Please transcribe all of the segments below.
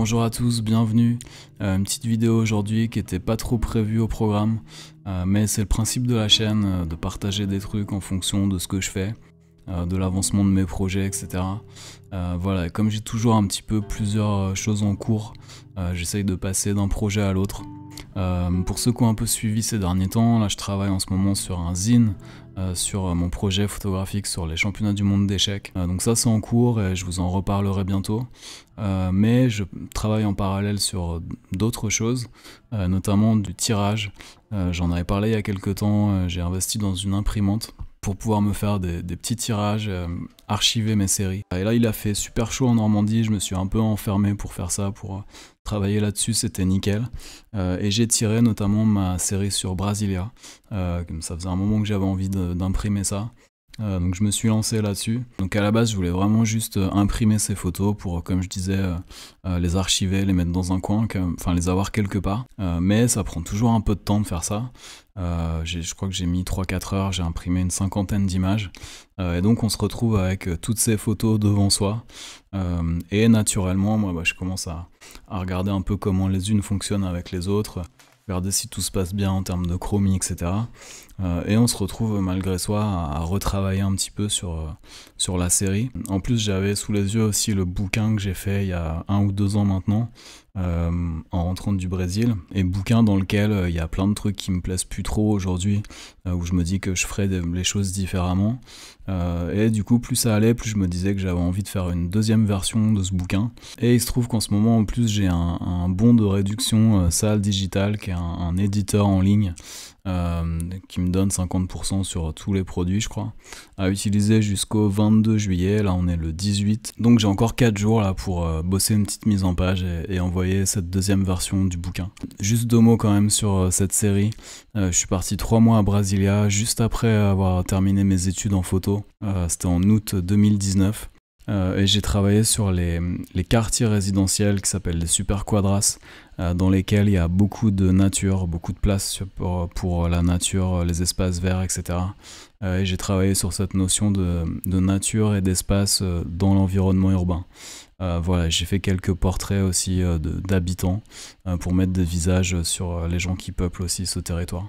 Bonjour à tous, bienvenue. Une petite vidéo aujourd'hui qui n'était pas trop prévue au programme, mais c'est le principe de la chaîne, de partager des trucs en fonction de ce que je fais, de l'avancement de mes projets, etc. Voilà, comme j'ai toujours un petit peu plusieurs choses en cours, j'essaye de passer d'un projet à l'autre. Pour ceux qui ont un peu suivi ces derniers temps, là je travaille en ce moment sur un zine, sur mon projet photographique sur les championnats du monde d'échecs. Donc ça c'est en cours et je vous en reparlerai bientôt. Mais je travaille en parallèle sur d'autres choses, notamment du tirage. J'en avais parlé il y a quelques temps, j'ai investi dans une imprimante pour pouvoir me faire des petits tirages, archiver mes séries. Et là il a fait super chaud en Normandie, je me suis un peu enfermé pour faire ça, pour travailler là-dessus, c'était nickel. Et j'ai tiré notamment ma série sur Brasilia, ça faisait un moment que j'avais envie d'imprimer ça. Donc je me suis lancé là-dessus. Donc à la base je voulais vraiment juste imprimer ces photos pour, comme je disais, les archiver, les mettre dans un coin, enfin les avoir quelque part. Mais ça prend toujours un peu de temps de faire ça. Je crois que j'ai mis 3-4 heures, j'ai imprimé une 50aine d'images. Et donc on se retrouve avec toutes ces photos devant soi. Et naturellement, moi je commence à regarder un peu comment les unes fonctionnent avec les autres, regarder si tout se passe bien en termes de chromie, etc. Et on se retrouve malgré soi à retravailler un petit peu sur la série. En plus j'avais sous les yeux aussi le bouquin que j'ai fait il y a 1 ou 2 ans maintenant, en rentrant du Brésil, et bouquin dans lequel il y a plein de trucs qui me plaisent plus trop aujourd'hui, où je me dis que je ferais les choses différemment. Et du coup plus ça allait, plus je me disais que j'avais envie de faire une deuxième version de ce bouquin. Et il se trouve qu'en ce moment en plus j'ai un bon de réduction Salle Digital, qui est un éditeur en ligne, qui me donne 50% sur tous les produits je crois, à utiliser jusqu'au 22 juillet, là on est le 18, donc j'ai encore 4 jours là pour bosser une petite mise en page et envoyer cette deuxième version du bouquin. Juste 2 mots quand même sur cette série. Je suis parti 3 mois à Brasilia, juste après avoir terminé mes études en photo, c'était en août 2019. Et j'ai travaillé sur les quartiers résidentiels qui s'appellent les super quadras, dans lesquels il y a beaucoup de nature, beaucoup de place pour la nature, les espaces verts, etc. Et j'ai travaillé sur cette notion de nature et d'espace dans l'environnement urbain. Voilà, j'ai fait quelques portraits aussi d'habitants, pour mettre des visages sur les gens qui peuplent aussi ce territoire.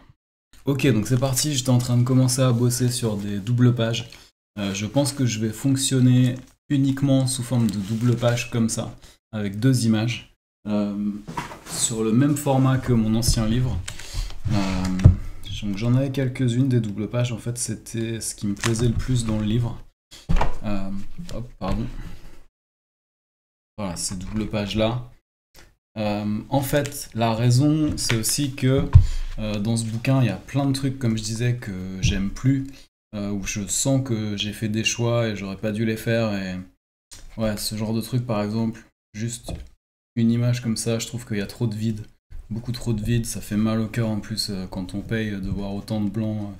Ok, donc c'est parti, j'étais en train de commencer à bosser sur des doubles pages. Je pense que je vais fonctionner uniquement sous forme de double page comme ça, avec 2 images, sur le même format que mon ancien livre. Donc j'en avais quelques-unes des doubles pages, en fait c'était ce qui me plaisait le plus dans le livre. Hop, pardon. Voilà, ces doubles pages là. En fait, la raison c'est aussi que dans ce bouquin il y a plein de trucs, comme je disais, que j'aime plus, où je sens que j'ai fait des choix et j'aurais pas dû les faire, et ouais, ce genre de truc par exemple, juste une image comme ça, je trouve qu'il y a trop de vide, beaucoup trop de vide, ça fait mal au cœur en plus quand on paye de voir autant de blanc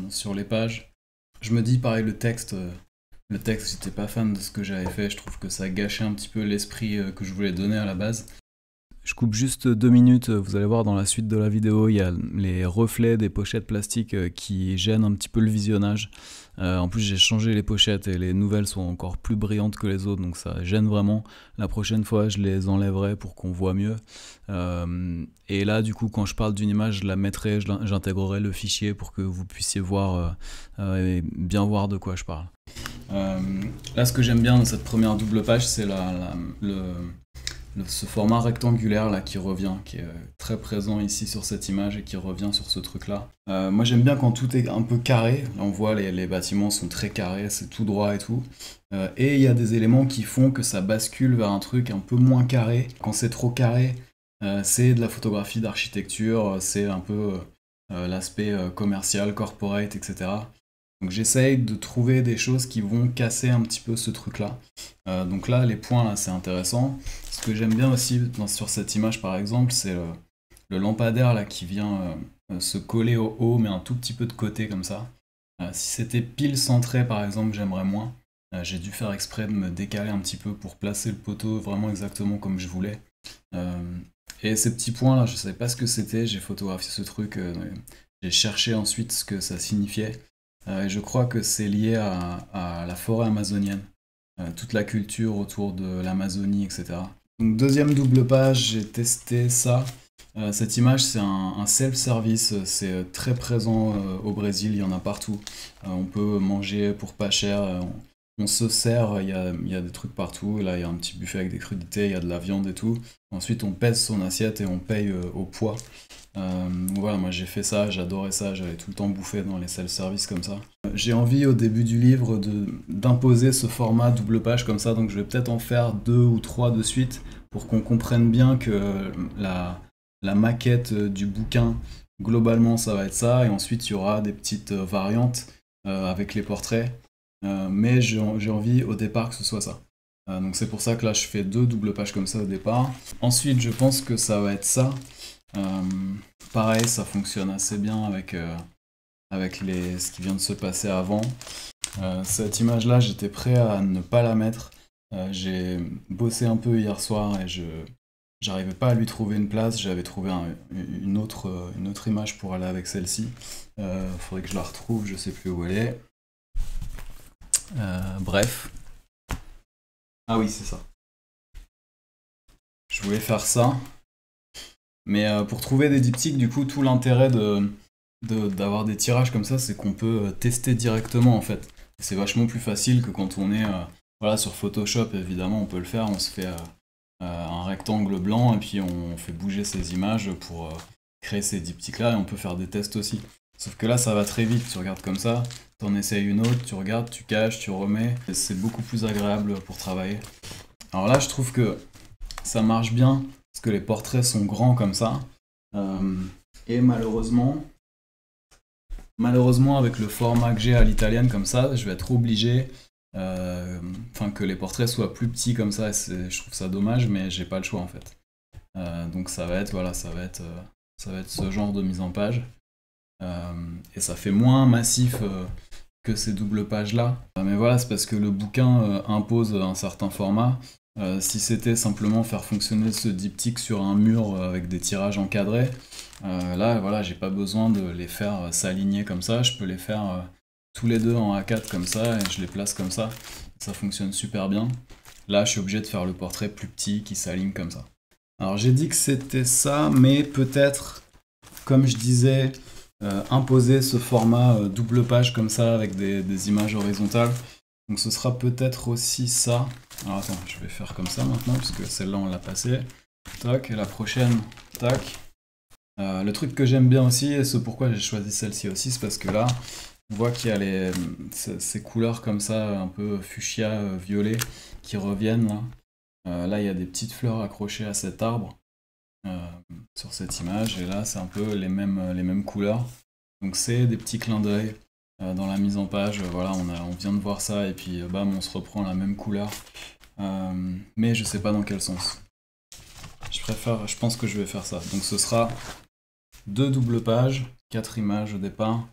sur les pages. Je me dis pareil, le texte, j'étais pas fan de ce que j'avais fait, je trouve que ça gâchait un petit peu l'esprit que je voulais donner à la base. Je coupe juste 2 minutes, vous allez voir dans la suite de la vidéo, il y a les reflets des pochettes plastiques qui gênent un petit peu le visionnage. En plus j'ai changé les pochettes et les nouvelles sont encore plus brillantes que les autres, donc ça gêne vraiment. La prochaine fois je les enlèverai pour qu'on voit mieux. Et là du coup quand je parle d'une image, je la mettrai, j'intégrerai le fichier pour que vous puissiez voir et bien voir de quoi je parle. Là ce que j'aime bien dans cette première double page, c'est ce format rectangulaire là qui revient, qui est très présent ici sur cette image et qui revient sur ce truc là. Moi j'aime bien quand tout est un peu carré, là on voit les bâtiments sont très carrés, c'est tout droit et tout. Et il y a des éléments qui font que ça bascule vers un truc un peu moins carré. Quand c'est trop carré, c'est de la photographie d'architecture, c'est un peu l'aspect commercial, corporate, etc. Donc j'essaye de trouver des choses qui vont casser un petit peu ce truc-là. Donc là, les points, là, c'est intéressant. Ce que j'aime bien aussi sur cette image, par exemple, c'est le lampadaire là, qui vient se coller au haut, mais un tout petit peu de côté comme ça. Si c'était pile centré, par exemple, j'aimerais moins. J'ai dû faire exprès de me décaler un petit peu pour placer le poteau vraiment exactement comme je voulais. Et ces petits points-là, je ne savais pas ce que c'était, j'ai photographié ce truc, j'ai cherché ensuite ce que ça signifiait. Et je crois que c'est lié à la forêt amazonienne, toute la culture autour de l'Amazonie, etc. Donc deuxième double page, j'ai testé ça. Cette image, c'est un self-service, c'est très présent au Brésil, il y en a partout. On peut manger pour pas cher, on se sert, il y a des trucs partout. Là, il y a un petit buffet avec des crudités, il y a de la viande et tout. Ensuite, on pèse son assiette et on paye au poids. Donc voilà, moi j'ai fait ça, j'adorais ça, j'avais tout le temps bouffé dans les self-service comme ça. J'ai envie au début du livre d'imposer ce format double page comme ça, donc je vais peut-être en faire 2 ou 3 de suite pour qu'on comprenne bien que la maquette du bouquin, globalement ça va être ça, et ensuite il y aura des petites variantes avec les portraits, mais j'ai envie au départ que ce soit ça. Donc c'est pour ça que là je fais 2 doubles pages comme ça au départ. Ensuite je pense que ça va être ça. Pareil, ça fonctionne assez bien avec ce qui vient de se passer avant. Cette image-là, j'étais prêt à ne pas la mettre. J'ai bossé un peu hier soir et j'arrivais pas à lui trouver une place. J'avais trouvé une autre image pour aller avec celle-ci. Faudrait que je la retrouve, je sais plus où elle est. Bref. Ah oui, c'est ça. Je voulais faire ça. Mais pour trouver des diptyques, du coup, tout l'intérêt d'avoir des tirages comme ça, c'est qu'on peut tester directement en fait. C'est vachement plus facile que quand on est voilà, sur Photoshop, évidemment, on peut le faire. On se fait un rectangle blanc et puis on fait bouger ces images pour créer ces diptyques là et on peut faire des tests aussi. Sauf que là, ça va très vite. Tu regardes comme ça, t'en essayes une autre, tu regardes, tu caches, tu remets. C'est beaucoup plus agréable pour travailler. Alors là, je trouve que ça marche bien parce que les portraits sont grands comme ça. Et malheureusement, avec le format que j'ai à l'italienne comme ça, je vais être obligé que les portraits soient plus petits comme ça. Je trouve ça dommage, mais j'ai pas le choix en fait. Donc ça va être ce genre de mise en page. Et ça fait moins massif que ces doubles pages là. Mais voilà, c'est parce que le bouquin impose un certain format. Si c'était simplement faire fonctionner ce diptyque sur un mur avec des tirages encadrés, là voilà, j'ai pas besoin de les faire s'aligner comme ça, je peux les faire tous les deux en A4 comme ça et je les place comme ça. Ça fonctionne super bien. Là, je suis obligé de faire le portrait plus petit qui s'aligne comme ça. Alors j'ai dit que c'était ça, mais peut-être, comme je disais, imposer ce format double page comme ça avec des images horizontales. Donc ce sera peut-être aussi ça. Alors attends, je vais faire comme ça maintenant, puisque celle-là on l'a passée. Tac, et la prochaine, tac. Le truc que j'aime bien aussi, et c'est pourquoi j'ai choisi celle-ci aussi, c'est parce que là, on voit qu'il y a ces couleurs comme ça, un peu fuchsia, violet, qui reviennent là. Là, il y a des petites fleurs accrochées à cet arbre, sur cette image, et là, c'est un peu les mêmes couleurs. Donc c'est des petits clins d'œil. Dans la mise en page, voilà, on vient de voir ça et puis bam, on se reprend la même couleur. Mais je sais pas dans quel sens. Je pense que je vais faire ça. Donc ce sera 2 doubles pages, 4 images au départ.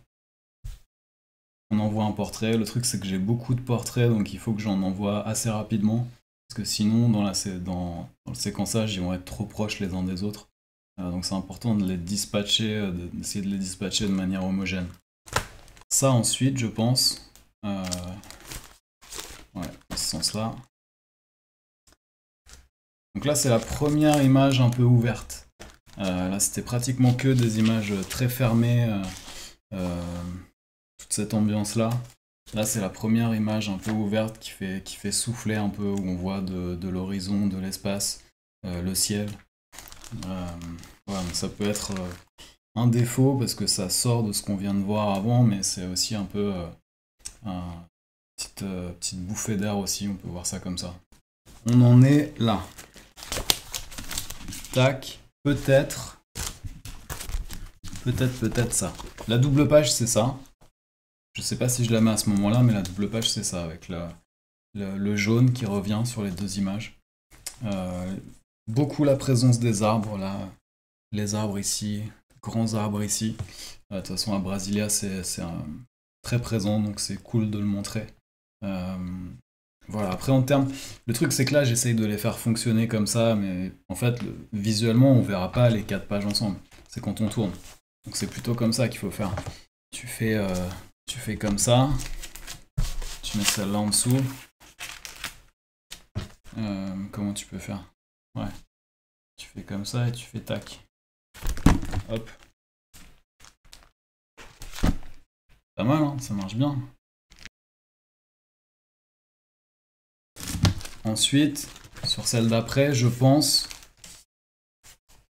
On envoie un portrait. Le truc c'est que j'ai beaucoup de portraits, donc il faut que j'en envoie assez rapidement. Parce que sinon, dans le séquençage, ils vont être trop proches les uns des autres. Donc c'est important de les dispatcher, d'essayer de les dispatcher de manière homogène. Ça ensuite, je pense, ouais, dans ce sens-là. Donc là, c'est la première image un peu ouverte. Là, c'était pratiquement que des images très fermées, toute cette ambiance-là. Là, c'est la première image un peu ouverte qui fait souffler un peu, où on voit de l'horizon, de l'espace, le ciel. Voilà, donc ça peut être un défaut parce que ça sort de ce qu'on vient de voir avant, mais c'est aussi un peu petite bouffée d'air aussi, on peut voir ça comme ça. On en est là. Tac, peut-être ça. La double page c'est ça. Je sais pas si je la mets à ce moment-là, mais la double page c'est ça, avec le jaune qui revient sur les deux images. Beaucoup la présence des arbres là, les arbres ici, grands arbres ici. De toute façon à Brasilia c'est très présent, donc c'est cool de le montrer. Voilà, après en termes... Le truc c'est que là j'essaye de les faire fonctionner comme ça, mais en fait visuellement on verra pas les 4 pages ensemble. C'est quand on tourne. Donc c'est plutôt comme ça qu'il faut faire. Tu fais comme ça. Tu mets celle-là en dessous. Comment tu peux faire? Ouais. Tu fais comme ça et tu fais tac. Hop. Pas mal, hein, ça marche bien. Ensuite, sur celle d'après, je pense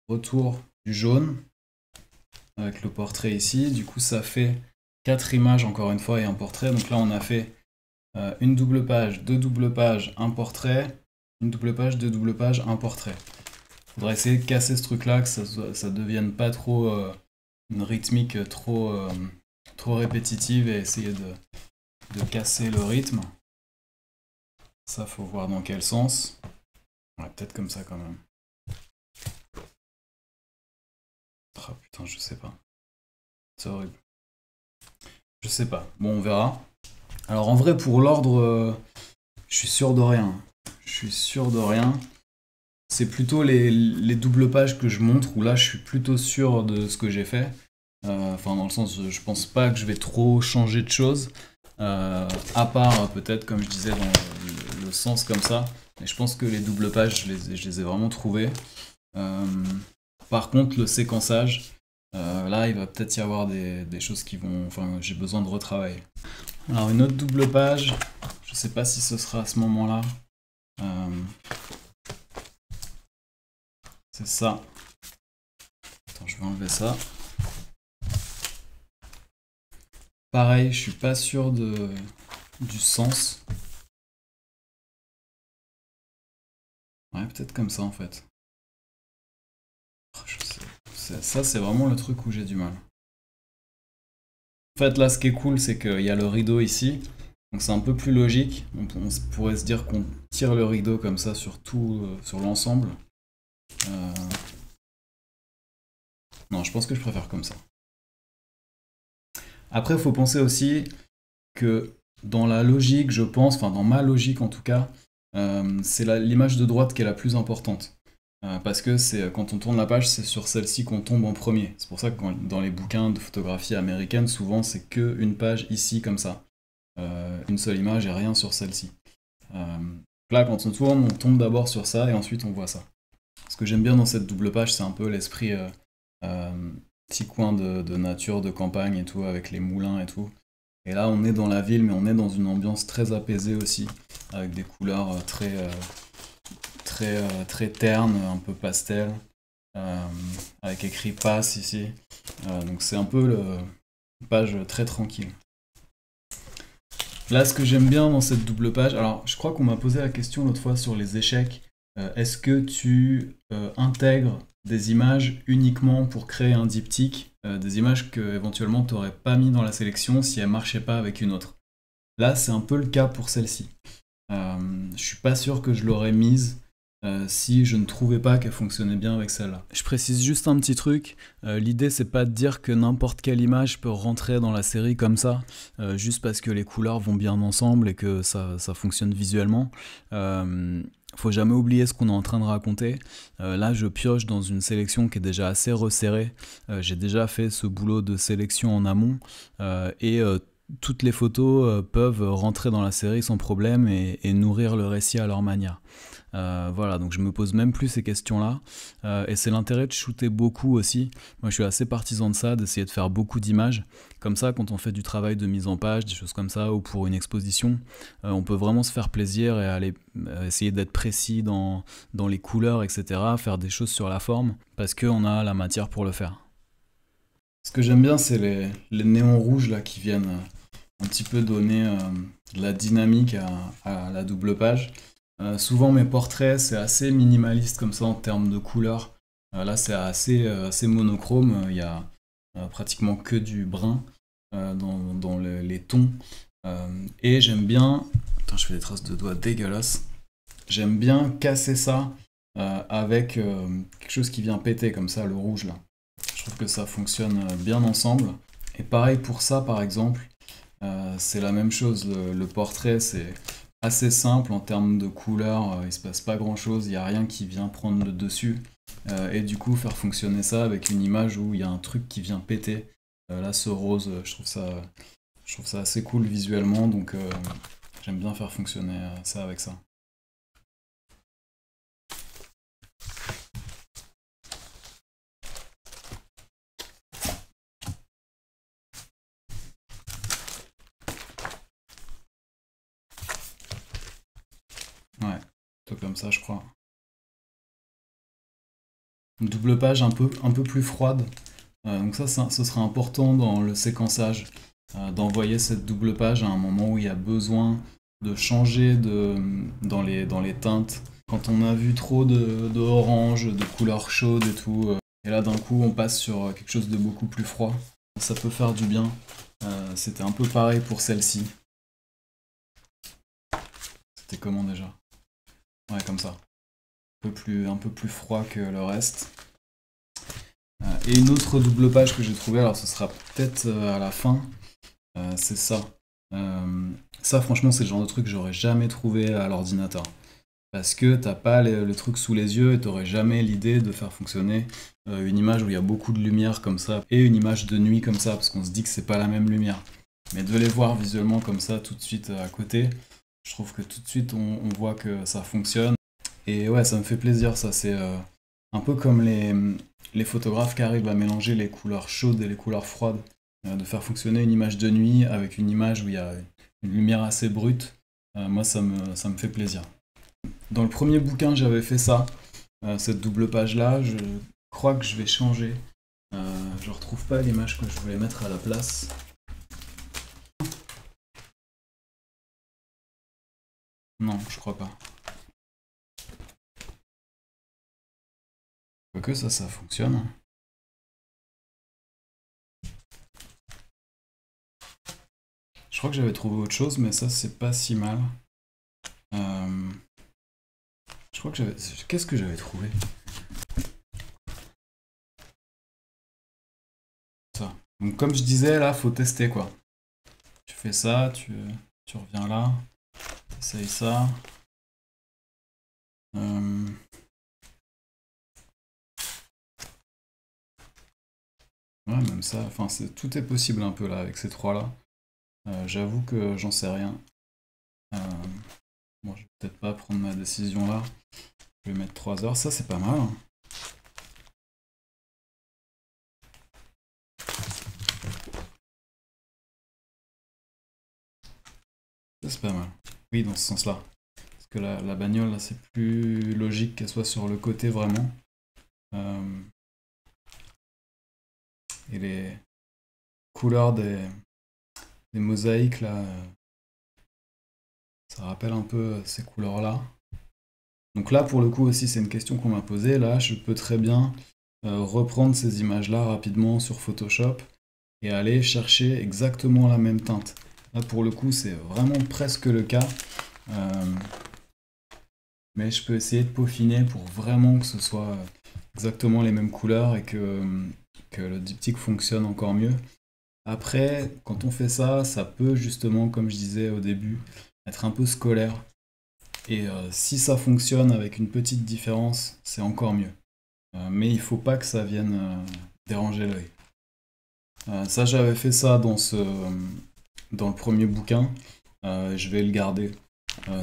retour du jaune avec le portrait ici. Du coup, ça fait 4 images encore une fois et un portrait. Donc là, on a fait une double page, deux doubles pages, un portrait, une double page, deux doubles pages, un portrait. Faudrait essayer de casser ce truc-là, que ça devienne pas trop une rythmique trop répétitive et essayer de casser le rythme. Ça, faut voir dans quel sens. Ouais, peut-être comme ça quand même. Oh putain, je sais pas. C'est horrible. Je sais pas. Bon, on verra. Alors en vrai, pour l'ordre, je suis sûr de rien. Je suis sûr de rien. C'est plutôt les doubles pages que je montre où là, je suis plutôt sûr de ce que j'ai fait. Enfin, dans le sens, je pense pas que je vais trop changer de choses. À part peut-être, comme je disais, dans le sens comme ça. Mais je pense que les doubles pages, je les ai vraiment trouvées. Par contre, le séquençage, là, il va peut-être y avoir des choses qui vont... Enfin, j'ai besoin de retravailler. Alors, une autre double page, je sais pas si ce sera à ce moment-là. C'est ça. Attends, je vais enlever ça. Pareil, je suis pas sûr du sens. Ouais, peut-être comme ça en fait. Je sais. Ça, c'est vraiment le truc où j'ai du mal. En fait, là, ce qui est cool, c'est qu'il y a le rideau ici. Donc c'est un peu plus logique. On pourrait se dire qu'on tire le rideau comme ça sur tout, sur l'ensemble. Non, je pense que je préfère comme ça. Après, il faut penser aussi que dans la logique, je pense, enfin dans ma logique en tout cas, c'est l'image de droite qui est la plus importante. Parce que c'est quand on tourne la page, c'est sur celle-ci qu'on tombe en premier. C'est pour ça que dans les bouquins de photographie américaine, souvent c'est que une page ici comme ça. Une seule image et rien sur celle-ci. Là, quand on tourne, on tombe d'abord sur ça et ensuite on voit ça. Ce que j'aime bien dans cette double page, c'est un peu l'esprit petit coin de nature, de campagne et tout, avec les moulins et tout. Et là, on est dans la ville, mais on est dans une ambiance très apaisée aussi, avec des couleurs très ternes, un peu pastel, avec écrit passe ici. Donc c'est un peu une page très tranquille. Là, ce que j'aime bien dans cette double page, alors je crois qu'on m'a posé la question l'autre fois sur les échecs. Est-ce que tu intègres des images uniquement pour créer un diptyque, des images que éventuellement tu n'aurais pas mis dans la sélection si elles marchaient pas avec une autre? Là, c'est un peu le cas pour celle-ci. Je suis pas sûr que je l'aurais mise si je ne trouvais pas qu'elle fonctionnait bien avec celle-là. Je précise juste un petit truc, l'idée c'est pas de dire que n'importe quelle image peut rentrer dans la série comme ça, juste parce que les couleurs vont bien ensemble et que ça fonctionne visuellement. Faut jamais oublier ce qu'on est en train de raconter. Là, je pioche dans une sélection qui est déjà assez resserrée. J'ai déjà fait ce boulot de sélection en amont et toutes les photos peuvent rentrer dans la série sans problème et nourrir le récit à leur manière. Voilà, donc je me pose même plus ces questions-là. Et c'est l'intérêt de shooter beaucoup aussi. Moi, je suis assez partisan de ça, d'essayer de faire beaucoup d'images. Comme ça, quand on fait du travail de mise en page, des choses comme ça, ou pour une exposition, on peut vraiment se faire plaisir et aller essayer d'être précis dans les couleurs, etc. Faire des choses sur la forme, parce qu'on a la matière pour le faire. Ce que j'aime bien, c'est les néons rouges là, qui viennent un petit peu donner de la dynamique à la double page. Souvent mes portraits c'est assez minimaliste comme ça en termes de couleurs. Là c'est assez monochrome, il y a pratiquement que du brun dans les tons. Et j'aime bien... Putain, je fais des traces de doigts dégueulasses. J'aime bien casser ça avec quelque chose qui vient péter comme ça, le rouge là. Je trouve que ça fonctionne bien ensemble. Et pareil pour ça par exemple, c'est la même chose, le portrait c'est assez simple en termes de couleurs, il se passe pas grand chose, il n'y a rien qui vient prendre le dessus. Et du coup faire fonctionner ça avec une image où il y a un truc qui vient péter. Là ce rose, je trouve ça assez cool visuellement, donc j'aime bien faire fonctionner ça avec ça. Ouais, plutôt comme ça, je crois. Une double page un peu plus froide. Donc ça, ce sera important dans le séquençage, d'envoyer cette double page à un moment où il y a besoin de changer dans les teintes. Quand on a vu trop de orange, de couleurs chaudes et tout, et là d'un coup on passe sur quelque chose de beaucoup plus froid, ça peut faire du bien. C'était un peu pareil pour celle-ci. C'était comment déjà? Ouais, comme ça. Un peu plus froid que le reste. Et une autre double page que j'ai trouvée, alors ce sera peut-être à la fin, c'est ça. Ça, franchement, c'est le genre de truc que j'aurais jamais trouvé à l'ordinateur. Parce que t'as pas le truc sous les yeux et t'aurais jamais l'idée de faire fonctionner une image où il y a beaucoup de lumière comme ça et une image de nuit comme ça, parce qu'on se dit que c'est pas la même lumière. Mais de les voir visuellement comme ça tout de suite à côté, je trouve que tout de suite on voit que ça fonctionne. Et ouais, ça me fait plaisir, ça c'est un peu comme les photographes qui arrivent à mélanger les couleurs chaudes et les couleurs froides, de faire fonctionner une image de nuit avec une image où il y a une lumière assez brute. Moi ça me fait plaisir. Dans le premier bouquin j'avais fait ça, cette double page là, je crois que je vais changer. Je retrouve pas l'image que je voulais mettre à la place. Non, je crois pas. Quoique ça fonctionne. Je crois que j'avais trouvé autre chose, mais ça c'est pas si mal. Je crois que j'avais... Qu'est-ce que j'avais trouvé? Ça. Donc comme je disais, là, faut tester quoi. Tu fais ça, tu reviens là, t'essayes ça. Ouais, même ça, enfin, tout est possible un peu là avec ces trois-là. J'avoue que j'en sais rien. Bon, je vais peut-être pas prendre ma décision là. Je vais mettre 3 heures, ça c'est pas mal, hein. Ça c'est pas mal. Oui, dans ce sens-là. Parce que la bagnole, là, c'est plus logique qu'elle soit sur le côté vraiment. Et les couleurs des mosaïques là, ça rappelle un peu ces couleurs-là. Donc là, pour le coup aussi, c'est une question qu'on m'a posée. Là, je peux très bien reprendre ces images-là rapidement sur Photoshop et aller chercher exactement la même teinte. Là, pour le coup, c'est vraiment presque le cas. Mais je peux essayer de peaufiner pour vraiment que ce soit exactement les mêmes couleurs et que le diptyque fonctionne encore mieux. Après, quand on fait ça, ça peut justement, comme je disais au début, être un peu scolaire. Et si ça fonctionne avec une petite différence, c'est encore mieux. Mais il faut pas que ça vienne déranger l'œil. Ça, j'avais fait ça dans le premier bouquin. Je vais le garder.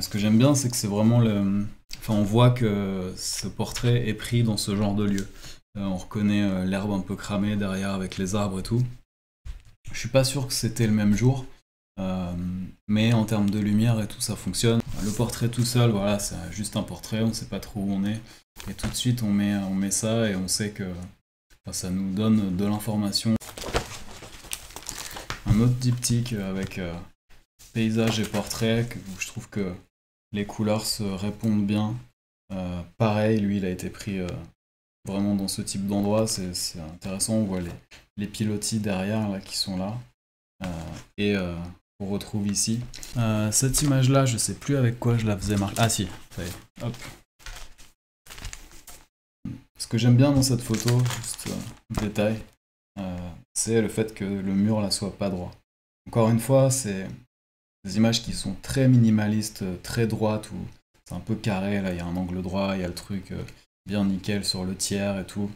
Ce que j'aime bien, c'est que c'est vraiment le... Enfin, on voit que ce portrait est pris dans ce genre de lieu. On reconnaît l'herbe un peu cramée derrière avec les arbres et tout. Je suis pas sûr que c'était le même jour, mais en termes de lumière et tout, ça fonctionne. Le portrait tout seul, voilà, c'est juste un portrait, on sait pas trop où on est. Et tout de suite, on met ça et on sait que enfin, ça nous donne de l'information. Un autre diptyque avec paysage et portrait, où je trouve que les couleurs se répondent bien. Pareil, lui, il a été pris vraiment dans ce type d'endroit, c'est intéressant, on voit les pilotis derrière là, qui sont là. Et on retrouve ici. Cette image-là, je sais plus avec quoi je la faisais marquer. Ah si, ça y est. Hop. Ce que j'aime bien dans cette photo, juste détail, c'est le fait que le mur là soit pas droit. Encore une fois, c'est des images qui sont très minimalistes, très droites, où c'est un peu carré, là il y a un angle droit, il y a le truc bien nickel sur le tiers et tout.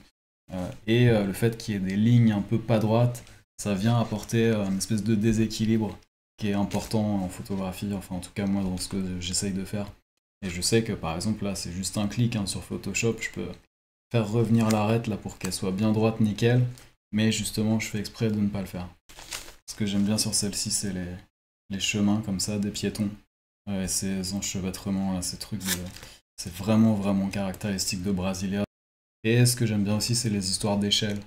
Et le fait qu'il y ait des lignes un peu pas droites, ça vient apporter une espèce de déséquilibre qui est important en photographie, enfin en tout cas moi dans ce que j'essaye de faire. Et je sais que par exemple là c'est juste un clic sur Photoshop, je peux faire revenir l'arête là pour qu'elle soit bien droite, nickel, mais justement je fais exprès de ne pas le faire. Ce que j'aime bien sur celle-ci c'est les chemins comme ça, des piétons. Et ces enchevêtrements, là, ces trucs c'est vraiment, vraiment caractéristique de Brasilia. Et ce que j'aime bien aussi, c'est les histoires d'échelle.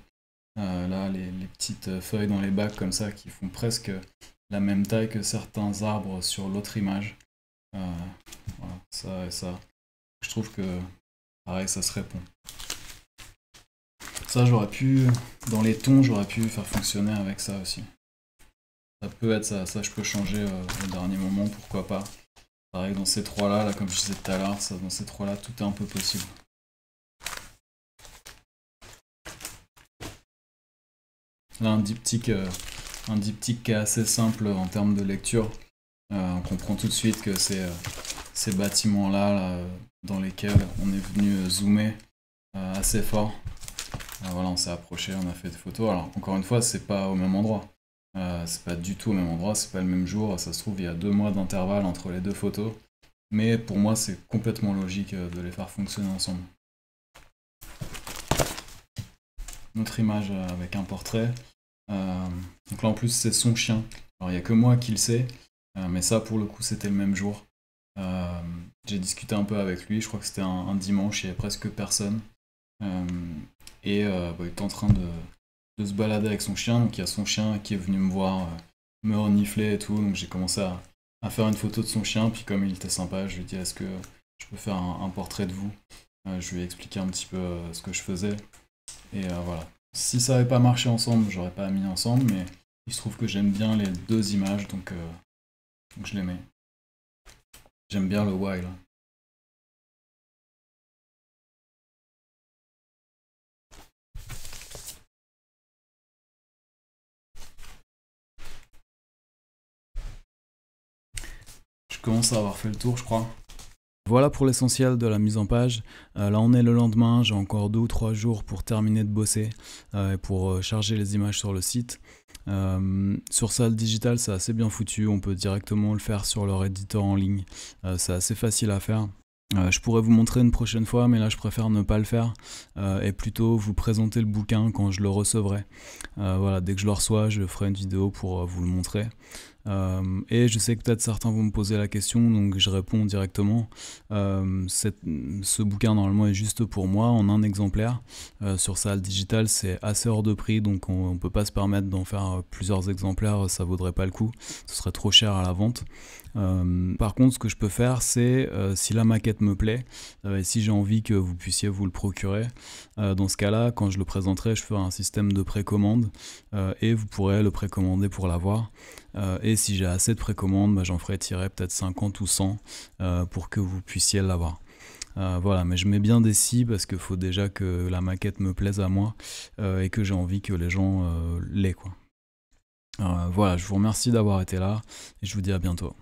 Là, les petites feuilles dans les bacs comme ça qui font presque la même taille que certains arbres sur l'autre image. Voilà, ça et ça. Je trouve que, pareil, ça se répond. Ça, dans les tons, j'aurais pu faire fonctionner avec ça aussi. Ça peut être ça, je peux changer au dernier moment, pourquoi pas. Pareil, dans ces trois-là, là, comme je disais tout à l'heure, dans ces trois-là, tout est un peu possible. Là, un diptyque qui est assez simple en termes de lecture. On comprend tout de suite que c'est ces bâtiments-là là, dans lesquels on est venu zoomer assez fort. Voilà, on s'est approché, on a fait des photos. Alors, encore une fois, c'est pas au même endroit. C'est pas du tout au même endroit, c'est pas le même jour. Ça se trouve, il y a 2 mois d'intervalle entre les deux photos. Mais pour moi, c'est complètement logique de les faire fonctionner ensemble. Une autre image avec un portrait. Donc là, en plus, c'est son chien. Alors, il n'y a que moi qui le sais. Mais ça, pour le coup, c'était le même jour. J'ai discuté un peu avec lui. Je crois que c'était un dimanche, il n'y avait presque personne. Il était en train de se balader avec son chien, donc il y a son chien qui est venu me voir, me renifler et tout, donc j'ai commencé à faire une photo de son chien, puis comme il était sympa, je lui ai dit est-ce que je peux faire un portrait de vous. Je lui ai expliqué un petit peu ce que je faisais, et voilà. Si ça avait pas marché ensemble, j'aurais pas mis ensemble, mais il se trouve que j'aime bien les deux images, donc je les mets. J'aime bien le why là. Je commence à avoir fait le tour, je crois. Voilà pour l'essentiel de la mise en page. Là on est le lendemain, j'ai encore 2 ou 3 jours pour terminer de bosser et pour charger les images sur le site. Sur Salle Digital c'est assez bien foutu, on peut directement le faire sur leur éditeur en ligne. C'est assez facile à faire. Je pourrais vous montrer une prochaine fois, mais là je préfère ne pas le faire et plutôt vous présenter le bouquin quand je le recevrai. Voilà, dès que je le reçois, je ferai une vidéo pour vous le montrer. Et je sais que peut-être certains vont me poser la question, donc je réponds directement. Ce bouquin normalement est juste pour moi en un exemplaire. Sur Salle Digital c'est assez hors de prix, donc on peut pas se permettre d'en faire plusieurs exemplaires, ça vaudrait pas le coup, ce serait trop cher à la vente. Par contre ce que je peux faire c'est, si la maquette me plaît, et si j'ai envie que vous puissiez vous le procurer, dans ce cas là quand je le présenterai je ferai un système de précommande et vous pourrez le précommander pour l'avoir. Et si j'ai assez de précommandes, j'en ferai tirer peut-être 50 ou 100 pour que vous puissiez l'avoir. Voilà, mais je mets bien des si parce qu'il faut déjà que la maquette me plaise à moi et que j'ai envie que les gens l'aient, quoi. Voilà, je vous remercie d'avoir été là et je vous dis à bientôt.